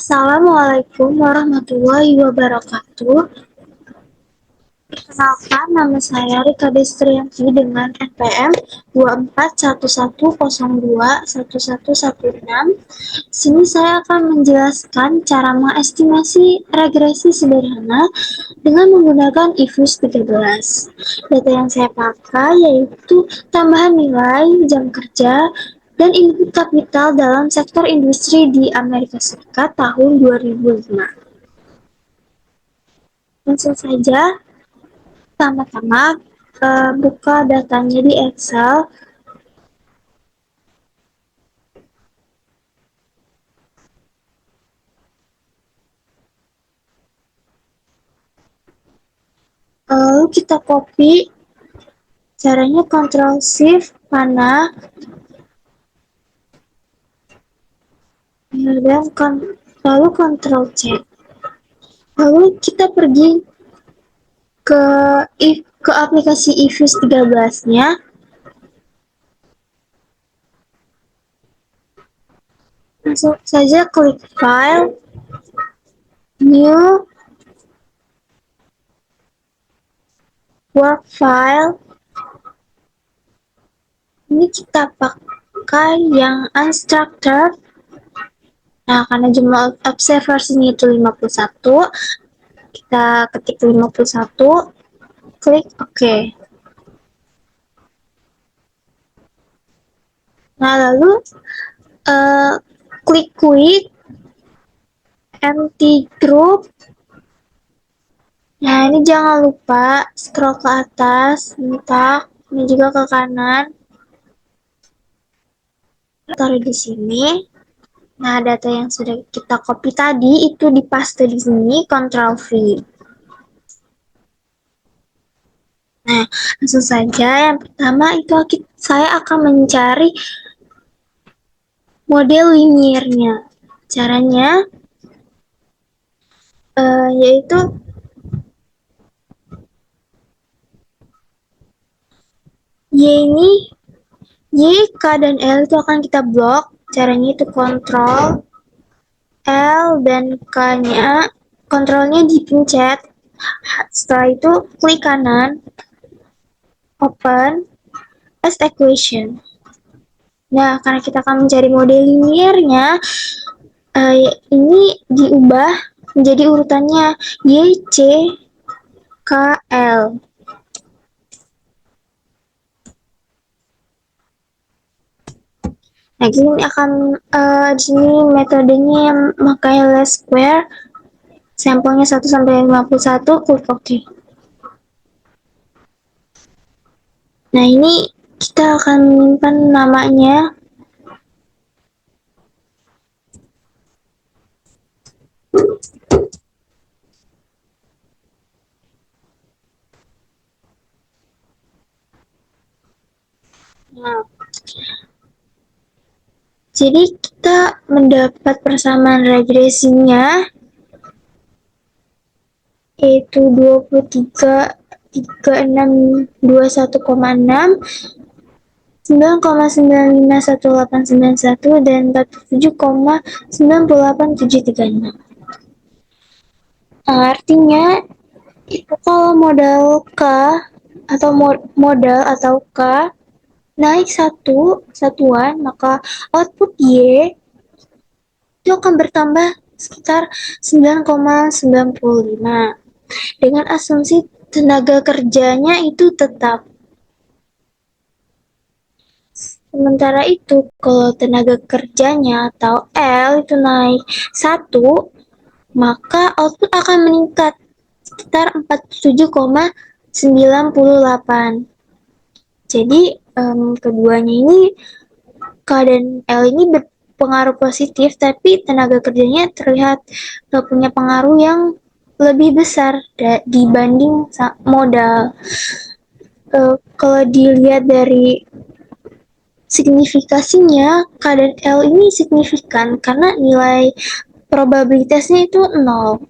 Assalamualaikum warahmatullahi wabarakatuh. Perkenalkan, nama saya Rika Destrianti dengan NPM 2411021116. Sini saya akan menjelaskan cara mengestimasi regresi sederhana dengan menggunakan IFUS 13. Data yang saya pakai yaitu tambahan nilai jam kerja dan input kapital dalam sektor industri di Amerika Serikat tahun 2005. Langsung saja, pertama-tama buka datanya di Excel. Lalu kita copy. Caranya Ctrl Shift panah dan lalu Ctrl C. Lalu kita pergi ke aplikasi IFUS 13-nya. Langsung saja klik File, New, Work File. Ini kita pakai yang unstructured. Nah, karena jumlah observasinya itu 51, kita ketik 51, klik OK. Nah, lalu klik Quick, Empty Group. Nah, ini jangan lupa scroll ke atas, mentak, ini juga ke kanan. Taruh di sini. Nah, data yang sudah kita copy tadi itu dipaste di sini, Ctrl V. Nah, langsung saja. Yang pertama itu saya akan mencari model liniernya. Caranya yaitu Y, K, dan L itu akan kita blok. Caranya itu Ctrl L dan K-nya, kontrolnya dipencet. Setelah itu klik kanan, open as equation. Nah, karena kita akan mencari model liniernya, ini diubah menjadi urutannya Y, C, K, L. Nah, ini akan di sini metodenya memakai least square. Sampelnya 1 sampai 51, klik OK. Nah, ini kita akan menyimpan namanya. Nah, jadi kita mendapat persamaan regresinya yaitu 23,3621,6, 9,951891 dan 47,983736. Artinya itu kalau modal K atau modal atau K naik satuan, maka output Y itu akan bertambah sekitar 9,95 dengan asumsi tenaga kerjanya itu tetap. Sementara itu, kalau tenaga kerjanya atau L itu naik 1, maka output akan meningkat sekitar 47,98. Jadi, keduanya ini, K dan L ini berpengaruh positif, tapi tenaga kerjanya terlihat punya pengaruh yang lebih besar dibanding modal. Kalau dilihat dari signifikasinya, K dan L ini signifikan karena nilai probabilitasnya itu 0.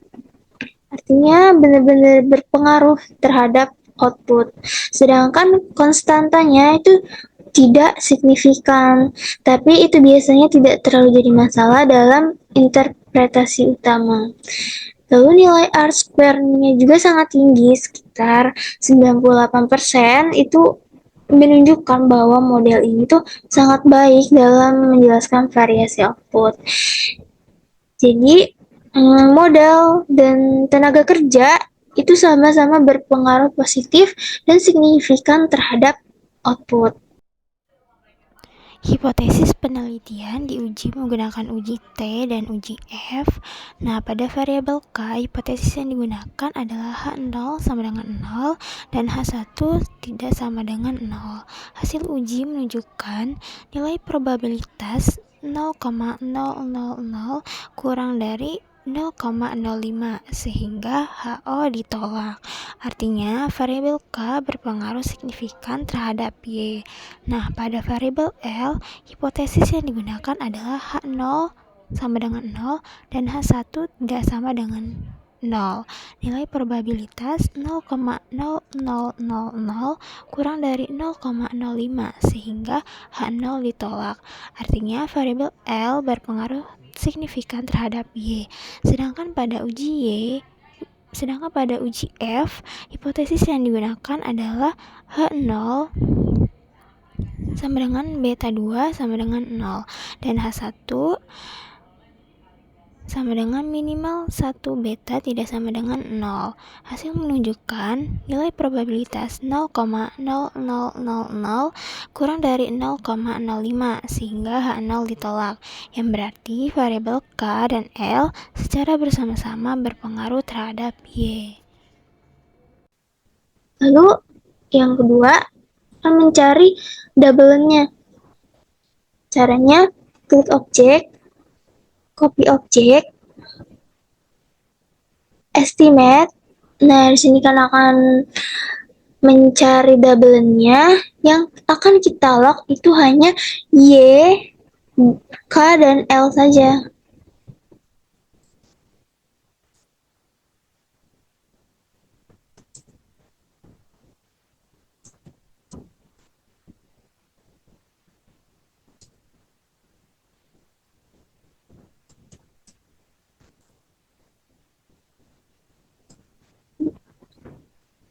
Artinya benar-benar berpengaruh terhadap output. Sedangkan konstantanya itu tidak signifikan, tapi itu biasanya tidak terlalu jadi masalah dalam interpretasi utama. Lalu nilai R square-nya juga sangat tinggi, sekitar 98%, itu menunjukkan bahwa model ini tuh sangat baik dalam menjelaskan variasi output. Jadi, modal dan tenaga kerja itu sama-sama berpengaruh positif dan signifikan terhadap output. Hipotesis penelitian diuji menggunakan uji T dan uji F. Nah, pada variabel K, hipotesis yang digunakan adalah H0 sama dengan 0 dan H1 tidak sama dengan 0. Hasil uji menunjukkan nilai probabilitas 0,000 kurang dari 0,05 sehingga HO ditolak. Artinya variabel K berpengaruh signifikan terhadap Y. Nah, pada variabel L, hipotesis yang digunakan adalah H0 sama dengan 0 dan H1 tidak sama dengan 0. Nilai probabilitas 0,0000 kurang dari 0,05 sehingga H0 ditolak. Artinya variabel L berpengaruh signifikan terhadap Y. Sedangkan pada uji F, hipotesis yang digunakan adalah H0 sama dengan beta 2 sama dengan 0 dan H1 sama dengan minimal 1 beta tidak sama dengan 0. Hasil menunjukkan nilai probabilitas 0,0000 kurang dari 0,05 sehingga H0 ditolak, yang berarti variabel K dan L secara bersama-sama berpengaruh terhadap Y. Lalu yang kedua, akan mencari double-nya. Caranya klik objek, copy objek, estimate. Nah, di sini kan akan mencari double-nya. Yang akan kita log itu hanya Y, K, dan L saja.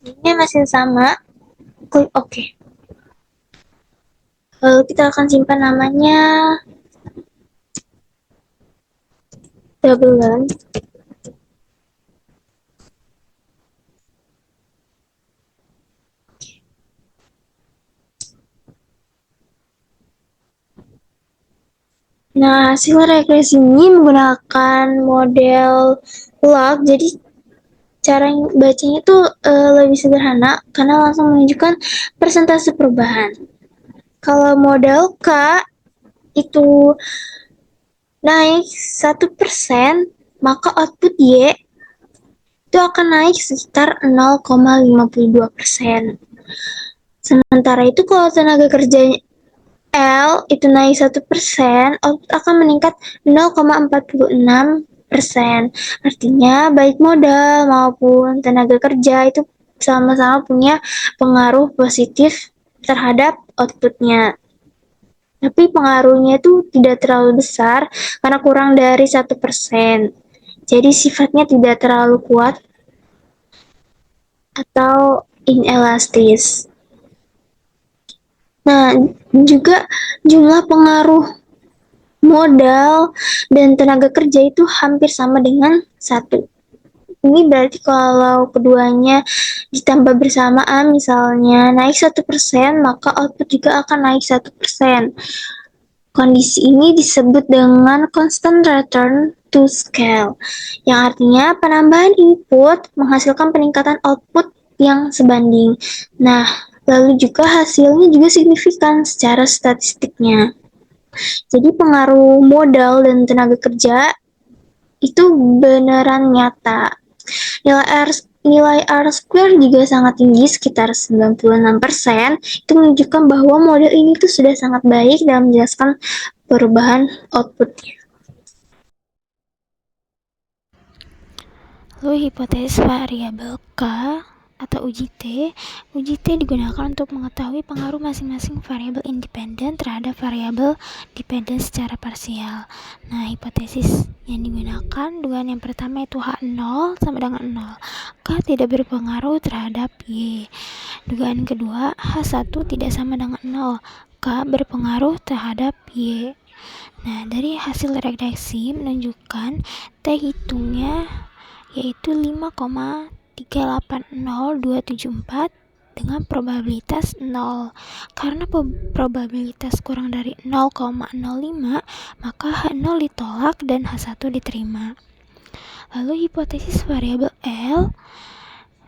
Ini masih sama, klik OK. Lalu kita akan simpan namanya double. Nah, hasil regresi ini menggunakan model log, jadi cara bacanya itu lebih sederhana karena langsung menunjukkan persentase perubahan. Kalau model K itu naik 1%, maka output Y itu akan naik sekitar 0,52%. Sementara itu kalau tenaga kerja L itu naik 1%, output akan meningkat 0,46%. Artinya baik modal maupun tenaga kerja itu sama-sama punya pengaruh positif terhadap outputnya. Tapi pengaruhnya itu tidak terlalu besar karena kurang dari 1%. Jadi sifatnya tidak terlalu kuat atau inelastis. Nah, juga jumlah pengaruh modal dan tenaga kerja itu hampir sama dengan 1. Ini berarti kalau keduanya ditambah bersamaan, misalnya naik 1%, maka output juga akan naik 1%. Kondisi ini disebut dengan constant return to scale, yang artinya penambahan input menghasilkan peningkatan output yang sebanding. Nah, lalu juga hasilnya juga signifikan secara statistiknya. Jadi pengaruh modal dan tenaga kerja itu beneran nyata. Nilai R square juga sangat tinggi, sekitar 96%. Itu menunjukkan bahwa model ini tuh sudah sangat baik dalam menjelaskan perubahan outputnya. Lalu hipotesis variabel K atau uji T. Uji T digunakan untuk mengetahui pengaruh masing-masing variabel independen terhadap variabel dependen secara parsial. Nah, hipotesis yang digunakan dugaan yang pertama itu H0 sama dengan 0. K tidak berpengaruh terhadap Y. Dugaan kedua, H1 tidak sama dengan 0. K berpengaruh terhadap Y. Nah, dari hasil regresi menunjukkan T hitungnya yaitu 5,380274 dengan probabilitas 0. Karena probabilitas kurang dari 0,05, maka H0 ditolak dan H1 diterima. Lalu hipotesis variabel L,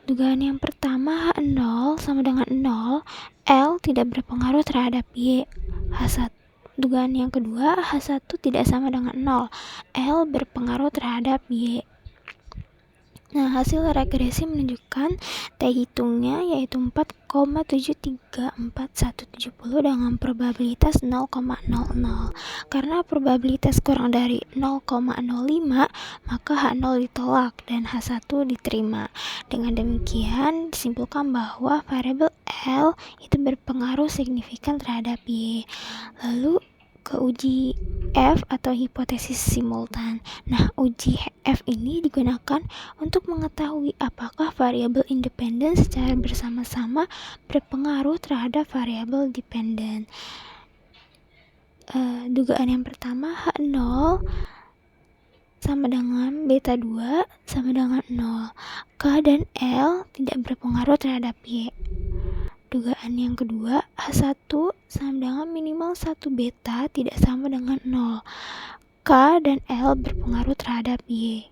dugaan yang pertama H0 sama dengan 0, L tidak berpengaruh terhadap Y. H1. Dugaan yang kedua, H1 tidak sama dengan 0, L berpengaruh terhadap Y. Nah, hasil regresi menunjukkan T hitungnya yaitu 4,734170 dengan probabilitas 0,00. Karena probabilitas kurang dari 0,05, maka H0 ditolak dan H1 diterima. Dengan demikian, disimpulkan bahwa variabel L itu berpengaruh signifikan terhadap Y. Lalu ke uji F atau hipotesis simultan. Nah, uji F ini digunakan untuk mengetahui apakah variabel independen secara bersama-sama berpengaruh terhadap variabel dependen. Dugaan yang pertama H0 sama dengan beta 2 sama dengan 0. K dan L tidak berpengaruh terhadap Y. Dugaan yang kedua, H1 sama dengan minimal 1 beta tidak sama dengan 0. K dan L berpengaruh terhadap Y.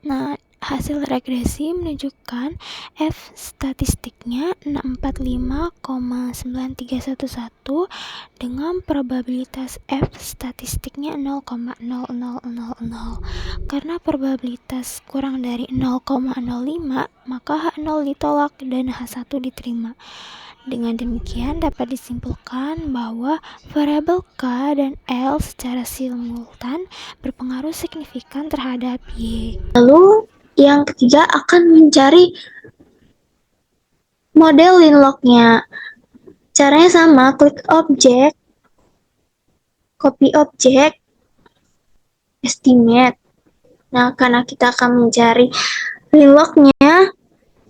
Nah, hasil regresi menunjukkan F statistiknya 645,9311 dengan probabilitas F statistiknya 0,0000. Karena probabilitas kurang dari 0,05, maka H0 ditolak dan H1 diterima. Dengan demikian dapat disimpulkan bahwa variabel K dan L secara simultan berpengaruh signifikan terhadap Y. Lalu yang ketiga akan mencari model Linlock-nya. Caranya sama, klik objek, copy objek, estimate. Nah, karena kita akan mencari Linlock-nya,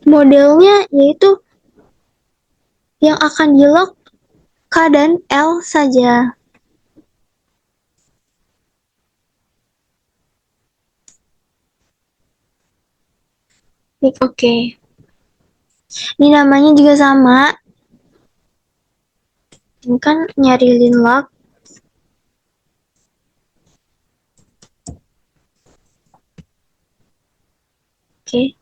modelnya yaitu yang akan di-lock K dan L saja. Klik OK. Ini namanya juga sama. Ini kan nyari Linlock. Oke.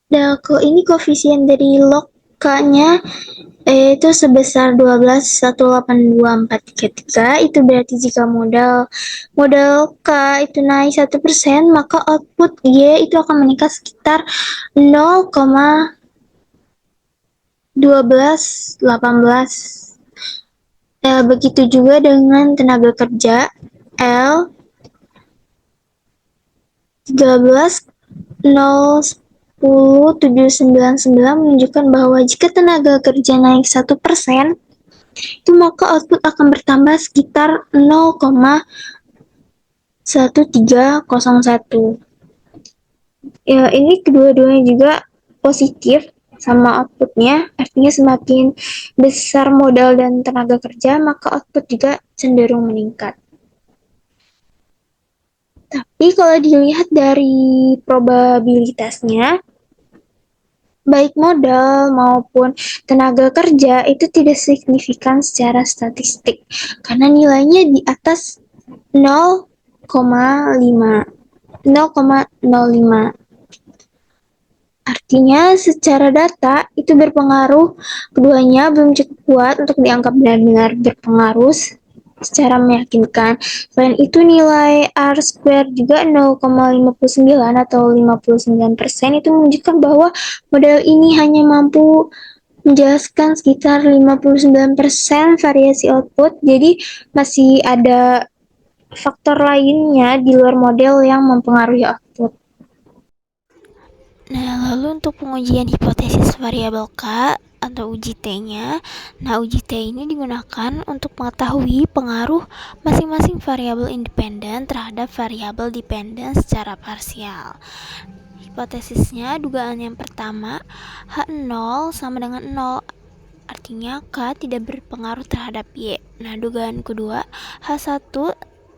Dan ini koefisien dari log K-nya itu sebesar 12,182,433. Itu berarti jika modal K itu naik 1%, maka output Y itu akan meningkat sekitar 0,1218. Begitu juga dengan tenaga kerja L 13,010,799 menunjukkan bahwa jika tenaga kerja naik 1%, itu maka output akan bertambah sekitar 0,1301. Ya, ini kedua-duanya juga positif sama outputnya, artinya semakin besar modal dan tenaga kerja, maka output juga cenderung meningkat. Tapi kalau dilihat dari probabilitasnya, baik modal maupun tenaga kerja itu tidak signifikan secara statistik, karena nilainya di atas 0,05. Artinya secara data itu berpengaruh, keduanya belum cukup kuat untuk dianggap benar-benar berpengaruh secara meyakinkan. Selain itu nilai R-square juga 0,59 atau 59% itu menunjukkan bahwa model ini hanya mampu menjelaskan sekitar 59% variasi output, jadi masih ada faktor lainnya di luar model yang mempengaruhi output. Nah, lalu untuk pengujian hipotesis variabel K atau uji T-nya, nah uji T ini digunakan untuk mengetahui pengaruh masing-masing variabel independen terhadap variabel dependen secara parsial. Hipotesisnya, dugaan yang pertama, H0 sama dengan 0, artinya K tidak berpengaruh terhadap Y. Nah, dugaan kedua, H1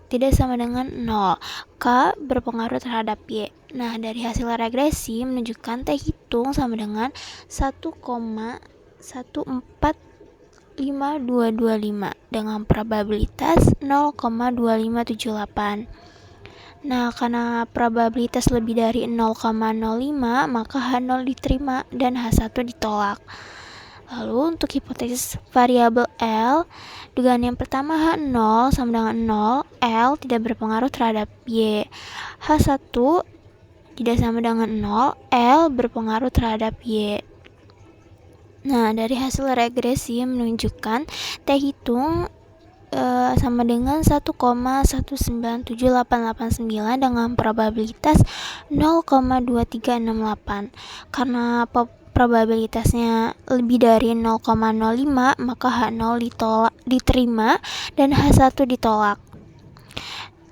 tidak sama dengan 0, K berpengaruh terhadap Y. Nah, dari hasil regresi menunjukkan T hitung sama dengan 1,145225 dengan probabilitas 0,2578. Nah, karena probabilitas lebih dari 0,05, maka H0 diterima dan H1 ditolak. Lalu untuk hipotesis variabel L, dugaan yang pertama H0 sama dengan 0, L tidak berpengaruh terhadap Y. H1 tidak sama dengan 0, L berpengaruh terhadap Y. Nah, dari hasil regresi menunjukkan T hitung sama dengan 1,197889 dengan probabilitas 0,2368. Karena probabilitasnya lebih dari 0,05, maka H0 diterima dan H1 ditolak.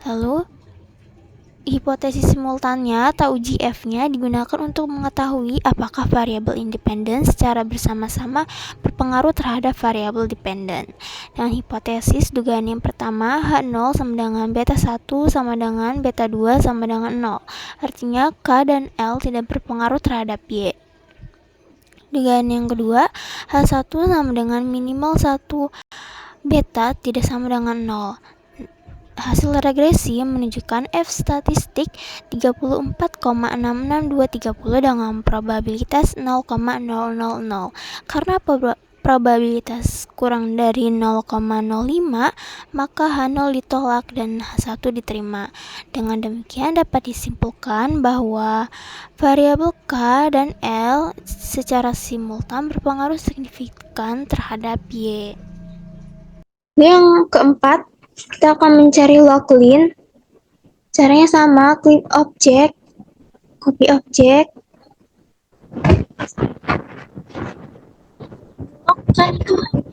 Lalu hipotesis simultannya atau uji F-nya digunakan untuk mengetahui apakah variabel independen secara bersama-sama berpengaruh terhadap variabel dependen. Dengan hipotesis dugaan yang pertama, H0 sama dengan beta 1 sama dengan beta 2 sama dengan 0. Artinya K dan L tidak berpengaruh terhadap Y. Dugaan yang kedua, H1 sama dengan minimal 1 beta tidak sama dengan 0. Hasil regresi menunjukkan F statistik 34,662330 dengan probabilitas 0,000. Karena probabilitas kurang dari 0,05, maka H0 ditolak dan H1 diterima. Dengan demikian dapat disimpulkan bahwa variabel K dan L secara simultan berpengaruh signifikan terhadap Y. Yang keempat, kita akan mencari locklin. Caranya sama, klik objek, copy objek. Kan itu hanya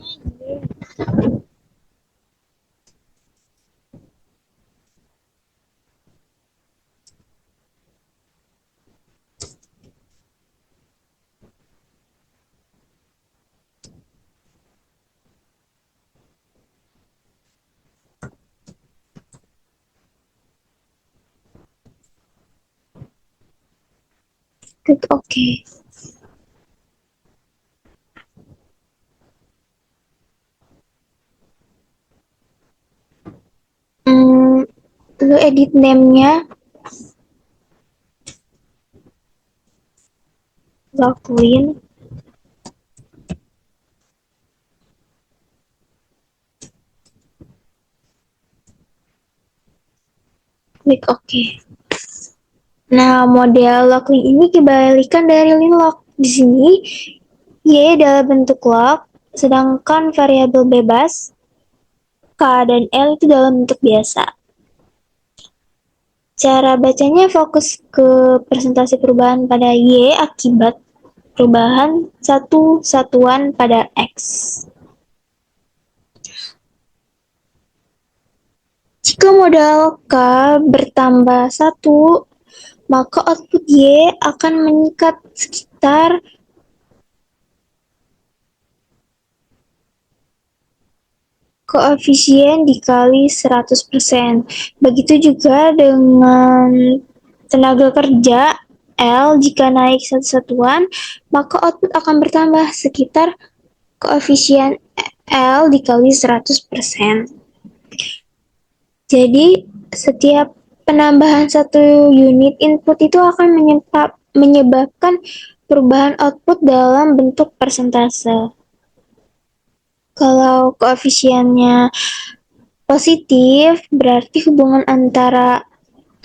klik OK. Lalu edit name-nya, locklin. Klik OK. Nah, model locklin ini kebalikan dari linlock. Di sini, Y dalam bentuk lock, sedangkan variabel bebas, K dan L itu dalam bentuk biasa. Cara bacanya fokus ke presentasi perubahan pada Y akibat perubahan satu satuan pada X. Jika modal K bertambah 1, maka output Y akan meningkat sekitar koefisien dikali 100%. Begitu juga dengan tenaga kerja L, jika naik satu satuan, maka output akan bertambah sekitar koefisien L dikali 100%. Jadi, setiap penambahan satu unit input itu akan menyebabkan perubahan output dalam bentuk persentase. Kalau koefisiennya positif, berarti hubungan antara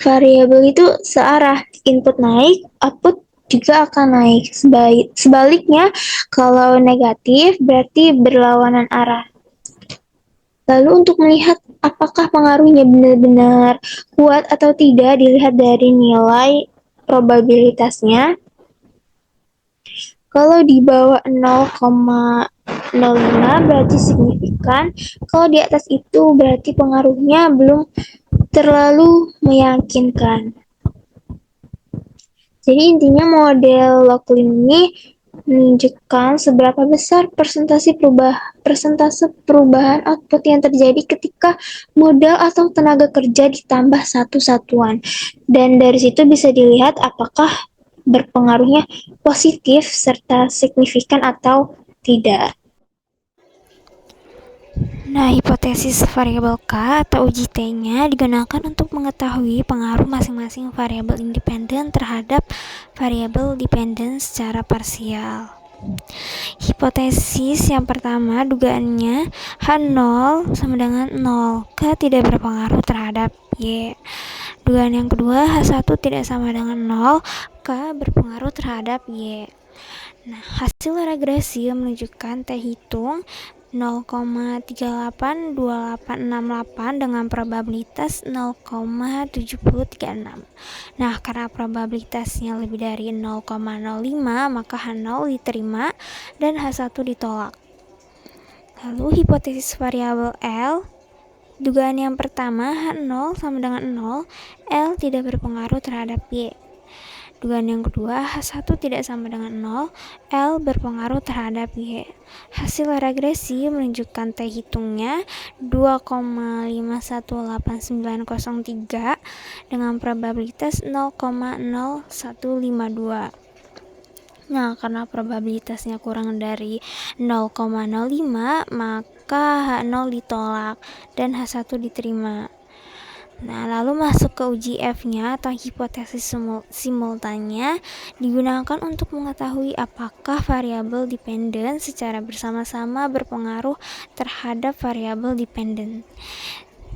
variabel itu searah. Input naik, output juga akan naik. Sebaliknya, kalau negatif, berarti berlawanan arah. Lalu untuk melihat apakah pengaruhnya benar-benar kuat atau tidak dilihat dari nilai probabilitasnya. Kalau di bawah 0,05 berarti signifikan. Kalau di atas itu berarti pengaruhnya belum terlalu meyakinkan. Jadi intinya model Locklin ini menunjukkan seberapa besar persentase perubahan output yang terjadi ketika modal atau tenaga kerja ditambah satu satuan. Dan dari situ bisa dilihat apakah berpengaruhnya positif serta signifikan atau tidak. Nah, hipotesis variabel K atau uji T-nya digunakan untuk mengetahui pengaruh masing-masing variabel independen terhadap variabel dependen secara parsial. Hipotesis yang pertama, dugaannya H0 sama dengan 0, K tidak berpengaruh terhadap Y. Dugaan yang kedua, H1 tidak sama dengan 0, K berpengaruh terhadap Y. Nah, hasil regresi menunjukkan T hitung 0,382868 dengan probabilitas 0,7036. Nah, karena probabilitasnya lebih dari 0,05, maka H0 diterima dan H1 ditolak. Lalu hipotesis variabel L, dugaan yang pertama H0 sama dengan 0, L tidak berpengaruh terhadap Y. Dugaan yang kedua, H1 tidak sama dengan 0, L berpengaruh terhadap Y. Hasil regresi menunjukkan T hitungnya 2,518903 dengan probabilitas 0,0152. Nah, karena probabilitasnya kurang dari 0,05, maka H0 ditolak dan H1 diterima. Nah, lalu masuk ke uji F-nya atau hipotesis simultannya digunakan untuk mengetahui apakah variabel dependen secara bersama-sama berpengaruh terhadap variabel dependen.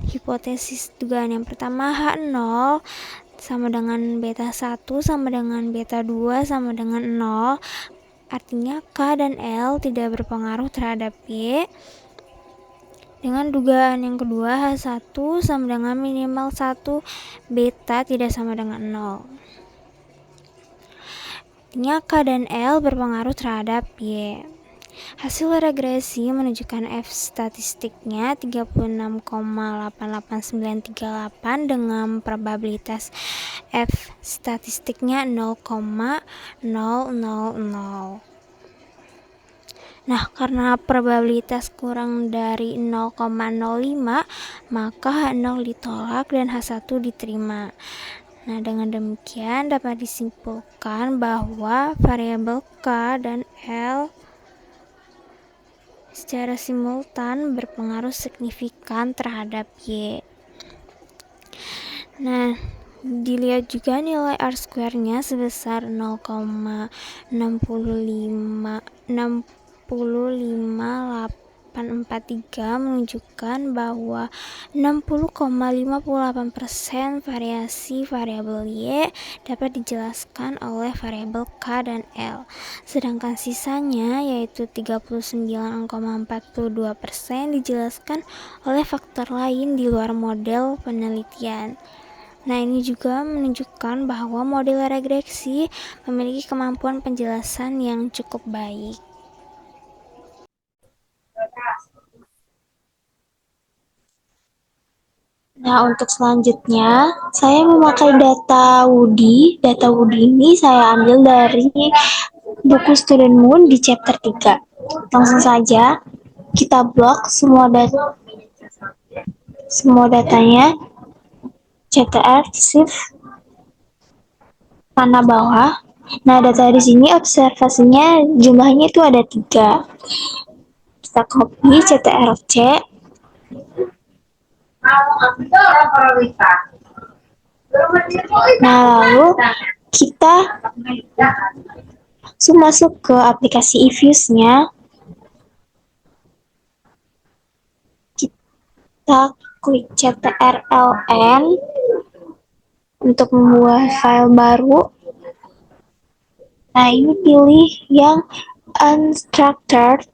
Hipotesis dugaan yang pertama, H0 sama dengan beta 1 sama dengan beta 2 sama dengan 0. Artinya K dan L tidak berpengaruh terhadap Y. Dengan dugaan yang kedua, H1 sama dengan minimal 1, beta tidak sama dengan 0. Artinya K dan L berpengaruh terhadap Y. Hasil regresi menunjukkan F statistiknya 36,88938 dengan probabilitas F statistiknya 0,000. Nah, karena probabilitas kurang dari 0,05, maka H0 ditolak dan H1 diterima. Nah, dengan demikian dapat disimpulkan bahwa variabel K dan L secara simultan berpengaruh signifikan terhadap Y. Nah, dilihat juga nilai R-square-nya sebesar 0,65843 menunjukkan bahwa 60,58% variasi variabel Y dapat dijelaskan oleh variabel K dan L. Sedangkan sisanya yaitu 39,42% dijelaskan oleh faktor lain di luar model penelitian. Nah, ini juga menunjukkan bahwa model regresi memiliki kemampuan penjelasan yang cukup baik. Nah, untuk selanjutnya, saya memakai data Woody. Data Woody ini saya ambil dari buku Student Moon di chapter 3. Langsung saja, kita blok semua datanya, CTR, shift, panah bawah. Nah, data di sini observasinya jumlahnya itu ada 3. Kita copy CTRL-C. Nah, lalu kita langsung masuk ke aplikasi eViews-nya. Kita klik CTRLN untuk membuat file baru. Nah, ini pilih yang unstructured.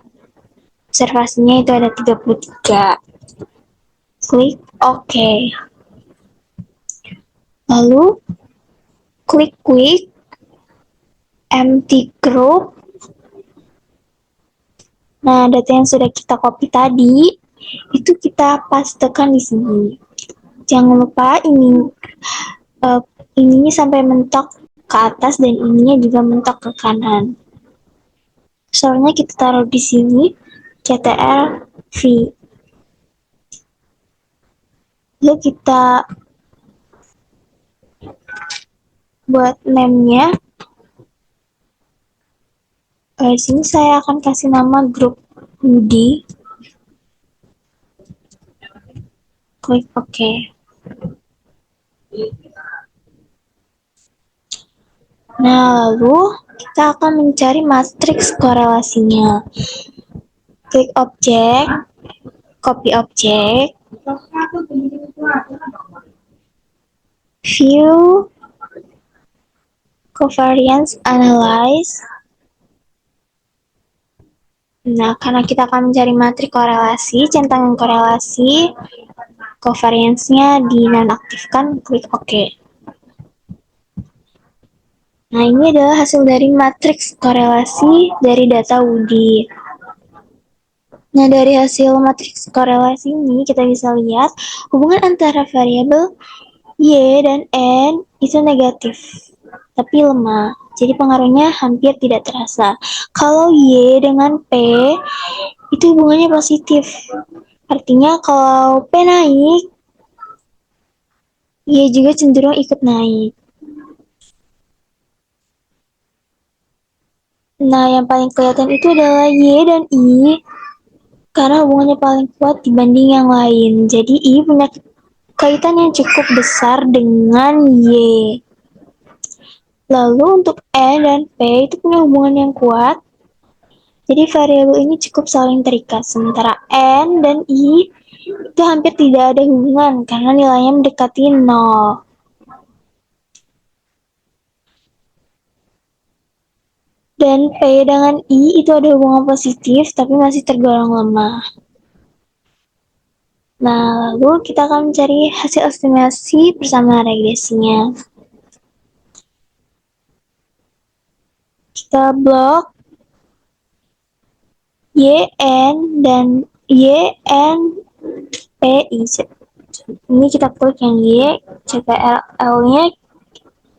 Observasinya itu ada 33. Klik OK. Lalu klik quick empty group. Nah, data yang sudah kita copy tadi itu kita pastekan di sini. Jangan lupa ininya sampai mentok ke atas dan ininya juga mentok ke kanan. Soalnya kita taruh di sini CTRL V. Lalu kita buat name-nya. Di sini saya akan kasih nama grup Budi. Klik OK. Nah, lalu kita akan mencari matriks korelasinya. Klik objek, copy objek, view, covariance analyze. Nah, karena kita akan mencari matriks korelasi, centangan korelasi, covariance-nya dinonaktifkan, klik OK. Nah, ini adalah hasil dari matriks korelasi dari data Woody. Nah, dari hasil matriks korelasi ini, kita bisa lihat hubungan antara variabel Y dan N itu negatif, tapi lemah. Jadi pengaruhnya hampir tidak terasa. Kalau Y dengan P, itu hubungannya positif. Artinya kalau P naik, Y juga cenderung ikut naik. Nah, yang paling kelihatan itu adalah Y dan I, karena hubungannya paling kuat dibanding yang lain. Jadi I punya kaitan yang cukup besar dengan Y. Lalu untuk N dan P itu punya hubungan yang kuat. Jadi variabel ini cukup saling terikat. Sementara N dan I itu hampir tidak ada hubungan karena nilainya mendekati 0. Dan P dengan I itu ada hubungan positif tapi masih tergolong lemah. Nah, lalu kita akan mencari hasil estimasi bersama regresinya. Kita blok YN dan YNPI. Ini kita klik yang Y, CTRL-nya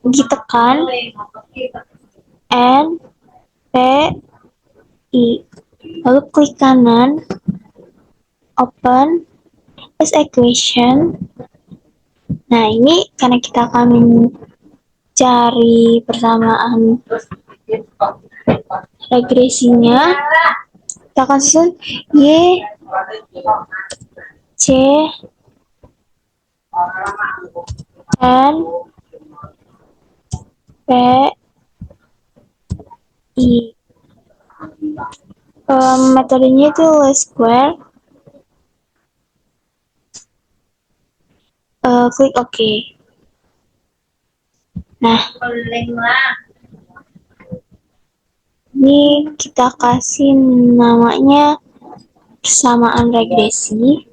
ditekan, N, P, I. Lalu klik kanan, open as equation. Nah, ini karena kita akan mencari persamaan regresinya, kita akan susun Y, C, N, P, I. Metodenya itu least square. Klik OK. Nah, ini kita kasih namanya persamaan regresi.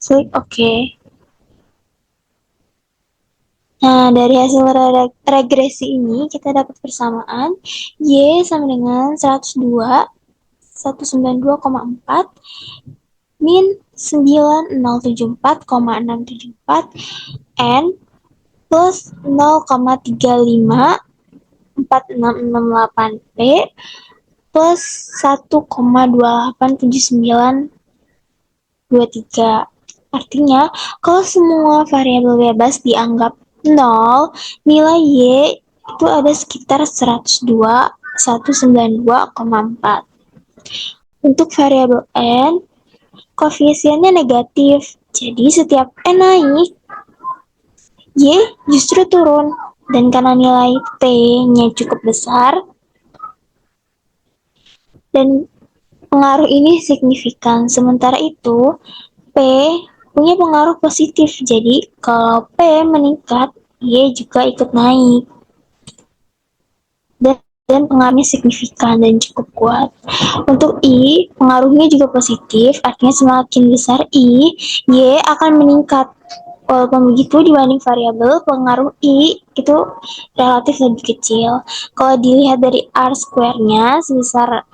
Klik OK. Nah, dari hasil regresi ini kita dapat persamaan Y sama dengan 102, 192,4 min 9074,674 N plus 0,354668 P plus 1,287923. Artinya, kalau semua variabel bebas dianggap 0, nilai Y itu ada sekitar 102, 192,4. Untuk variabel N, koefisiennya negatif. Jadi setiap N naik, Y justru turun. Dan karena nilai P-nya cukup besar, dan pengaruh ini signifikan. Sementara itu, P punya pengaruh positif. Jadi, kalau P meningkat, Y juga ikut naik. Dan dan pengaruhnya signifikan dan cukup kuat. Untuk I, pengaruhnya juga positif, artinya semakin besar I, Y akan meningkat. Walaupun begitu, dibanding variabel, pengaruh I itu relatif lebih kecil. Kalau dilihat dari R square-nya sebesar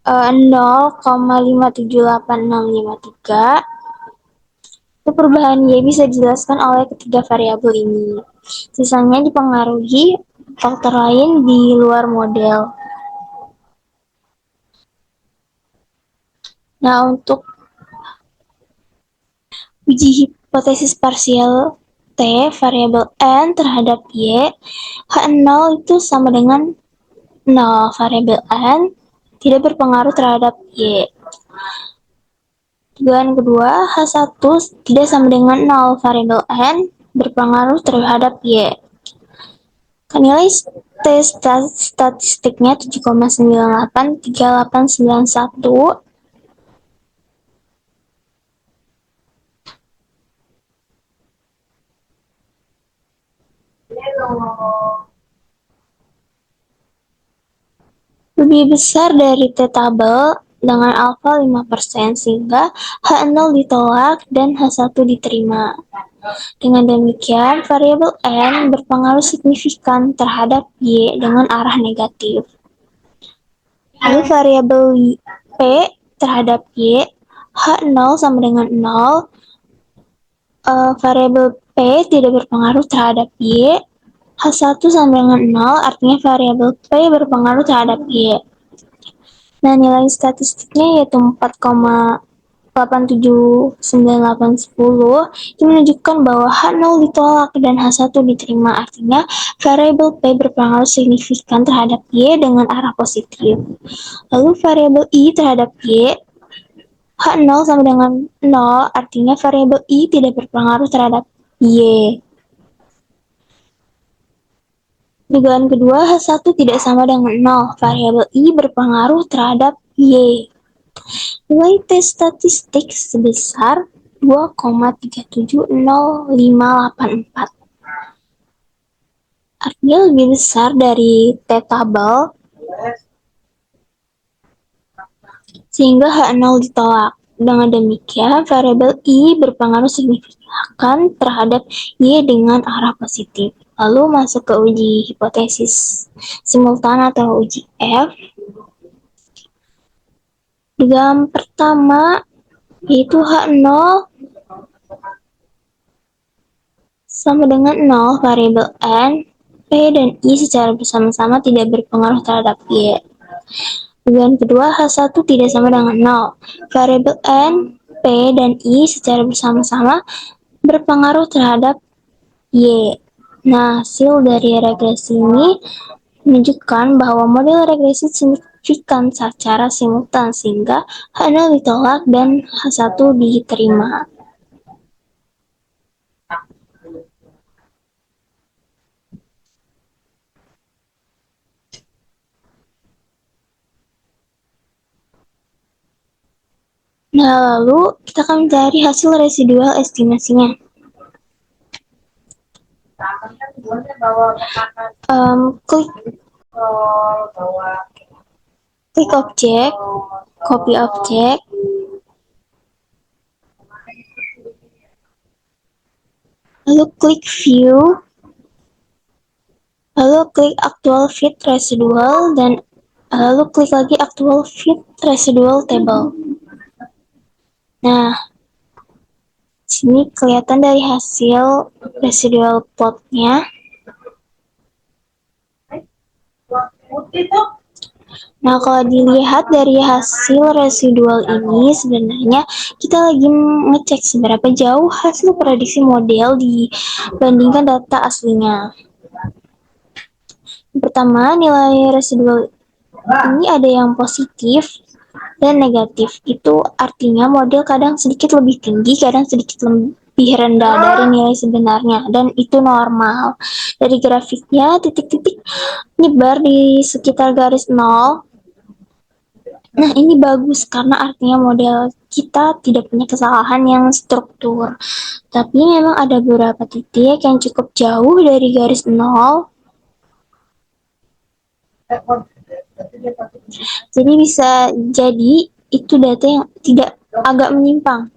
0,578653, itu perubahan Y bisa dijelaskan oleh ketiga variabel ini. Sisanya dipengaruhi faktor lain di luar model. Nah, untuk uji hipotesis parsial T variabel N terhadap Y, H0 itu sama dengan 0. Variabel N tidak berpengaruh terhadap Y. Tujuan kedua, H1 tidak sama dengan 0. Variabel N berpengaruh terhadap Y. Nilai T statistiknya 7,983891. Lebih besar dari T tabel dengan alfa 5%, sehingga H0 ditolak dan H1 diterima. Dengan demikian, variabel N berpengaruh signifikan terhadap Y dengan arah negatif. Lalu variabel P terhadap Y, H0 sama dengan 0, variabel P tidak berpengaruh terhadap Y, H1 sama dengan 0, artinya variabel P berpengaruh terhadap Y. Nah, nilai statistiknya yaitu 4,879810, itu menunjukkan bahwa H0 ditolak dan H1 diterima, artinya variabel P berpengaruh signifikan terhadap Y dengan arah positif. Lalu variabel I terhadap Y, H0 sama dengan 0, artinya variabel I tidak berpengaruh terhadap Y. Dugaan kedua, H1 tidak sama dengan 0, variabel I berpengaruh terhadap Y. Nilai T statistik sebesar 2,370584. Artinya lebih besar dari T tabel, sehingga H0 ditolak. Dengan demikian, variabel I berpengaruh signifikan terhadap Y dengan arah positif. Lalu masuk ke uji hipotesis simultan atau uji F. Dugaan pertama yaitu H0 sama dengan 0, variabel N, P, dan I secara bersama-sama tidak berpengaruh terhadap Y. Dugaan kedua, H1 tidak sama dengan 0. Variabel N, P, dan I secara bersama-sama berpengaruh terhadap Y. Nah, hasil dari regresi ini menunjukkan bahwa model regresi signifikan secara simultan, sehingga H0 ditolak dan H1 diterima. Nah, lalu kita akan mencari hasil residual estimasinya. Klik objek, copy objek, lalu klik view, lalu klik actual fit residual, dan lalu klik lagi actual fit residual table. Nah, sini kelihatan dari hasil residual plotnya. Nah, kalau dilihat dari hasil residual ini, sebenarnya kita lagi ngecek seberapa jauh hasil prediksi model dibandingkan data aslinya. Pertama, nilai residual ini ada yang positif dan negatif. Itu artinya model kadang sedikit lebih tinggi, kadang sedikit lebih rendah dari nilai sebenarnya, dan itu normal. Dari grafiknya, titik-titik nyebar di sekitar garis 0. Nah, ini bagus karena artinya model kita tidak punya kesalahan yang struktur. Tapi memang ada beberapa titik yang cukup jauh dari garis 0 Jadi bisa jadi itu data yang tidak agak menyimpang.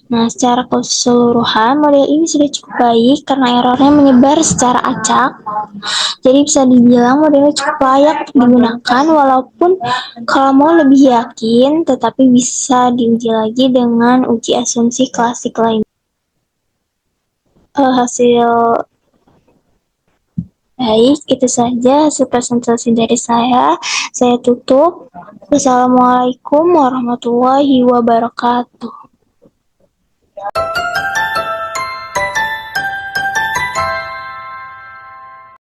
Nah, secara keseluruhan model ini sudah cukup baik karena errornya menyebar secara acak. Jadi bisa dibilang modelnya cukup layak digunakan walaupun kalau mau lebih yakin tetapi bisa diuji lagi dengan uji asumsi klasik lain. Hasil baik, itu saja hasil presentasi dari saya. Saya tutup. Wassalamualaikum warahmatullahi wabarakatuh.